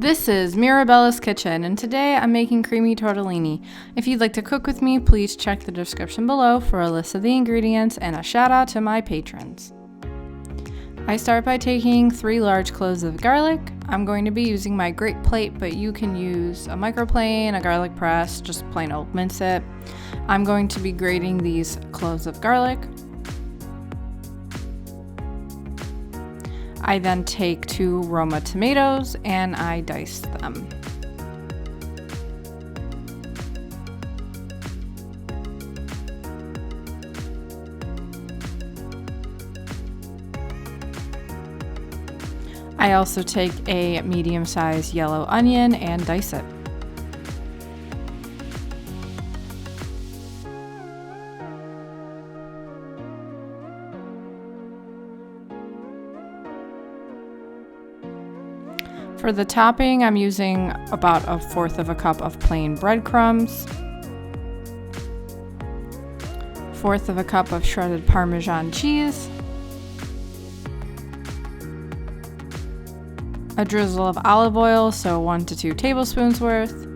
This is Mirabella's Kitchen, and today I'm making creamy tortellini. If you'd like to cook with me, please check the description below for a list of the ingredients and a shout out to my patrons. I start by taking 3 large cloves of garlic. I'm going to be using my grate plate, but you can use a microplane, a garlic press, just plain old mince it. I'm going to be grating these cloves of garlic. I then take 2 Roma tomatoes and I dice them. I also take a medium-sized yellow onion and dice it. For the topping, I'm using about 1/4 cup of plain breadcrumbs, 1/4 cup of shredded Parmesan cheese, a drizzle of olive oil, so 1 to 2 tablespoons worth,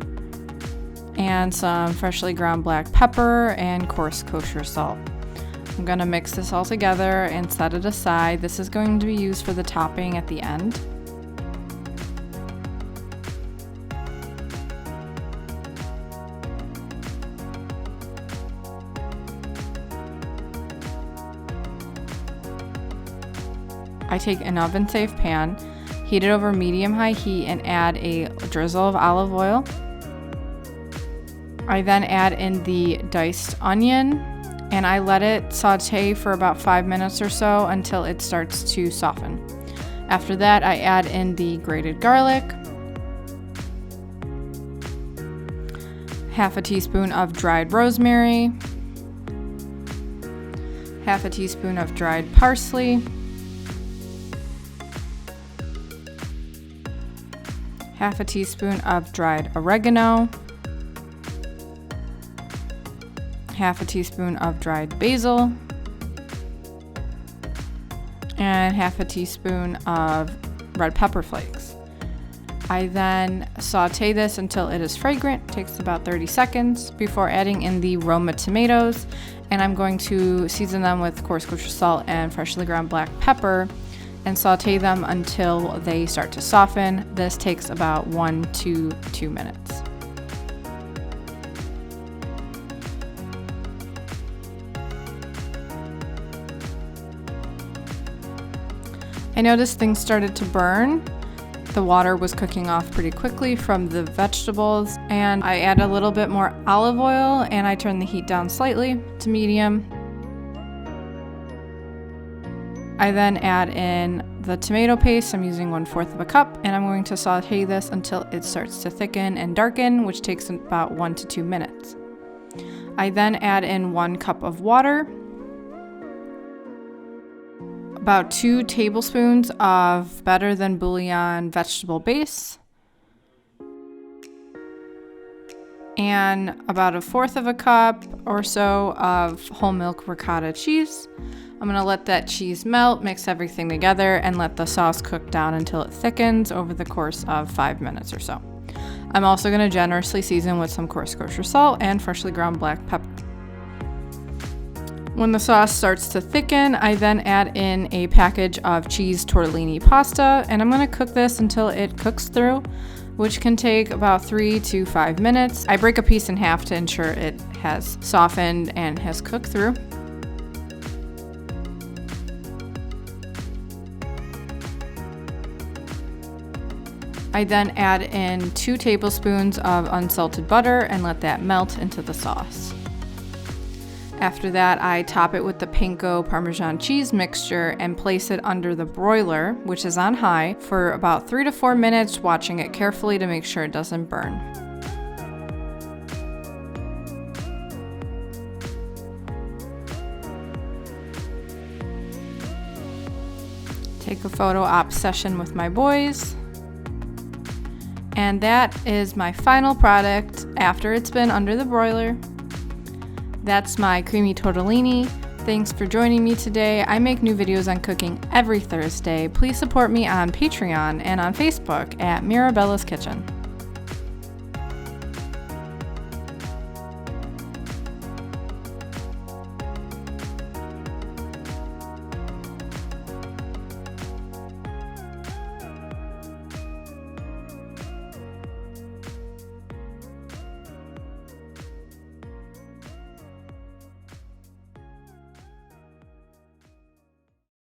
and some freshly ground black pepper and coarse kosher salt. I'm going to mix this all together and set it aside. This is going to be used for the topping at the end. I take an oven-safe pan, heat it over medium-high heat, and add a drizzle of olive oil. I then add in the diced onion, and I let it saute for about 5 minutes or so until it starts to soften. After that, I add in the grated garlic, 1/2 teaspoon of dried rosemary, 1/2 teaspoon of dried parsley, 1/2 teaspoon of dried oregano, 1/2 teaspoon of dried basil, and 1/2 teaspoon of red pepper flakes. I then saute this until it is fragrant. It takes about 30 seconds before adding in the Roma tomatoes, and I'm going to season them with coarse kosher salt and freshly ground black pepper and saute them until they start to soften. This takes about 1 to 2 minutes. I noticed things started to burn. The water was cooking off pretty quickly from the vegetables, and I add a little bit more olive oil and I turn the heat down slightly to medium. I then add in the tomato paste. I'm using 1/4 cup, and I'm going to saute this until it starts to thicken and darken, which takes about 1 to 2 minutes. I then add in 1 cup of water, about 2 tablespoons of better than bouillon vegetable base, and about 1/4 cup or so of whole milk ricotta cheese. I'm going to let that cheese melt, mix everything together, and let the sauce cook down until it thickens over the course of 5 minutes or so. I'm also going to generously season with some coarse kosher salt and freshly ground black pepper. When the sauce starts to thicken, I then add in a package of cheese tortellini pasta, and I'm going to cook this until it cooks through, which can take about 3 to 5 minutes. I break a piece in half to ensure it has softened and has cooked through. I then add in 2 tablespoons of unsalted butter and let that melt into the sauce. After that, I top it with the panko Parmesan cheese mixture and place it under the broiler, which is on high, for about 3 to 4 minutes, watching it carefully to make sure it doesn't burn. Take a photo op session with my boys. And that is my final product after it's been under the broiler. That's my creamy tortellini. Thanks for joining me today. I make new videos on cooking every Thursday. Please support me on Patreon and on Facebook at Mirabella's Kitchen.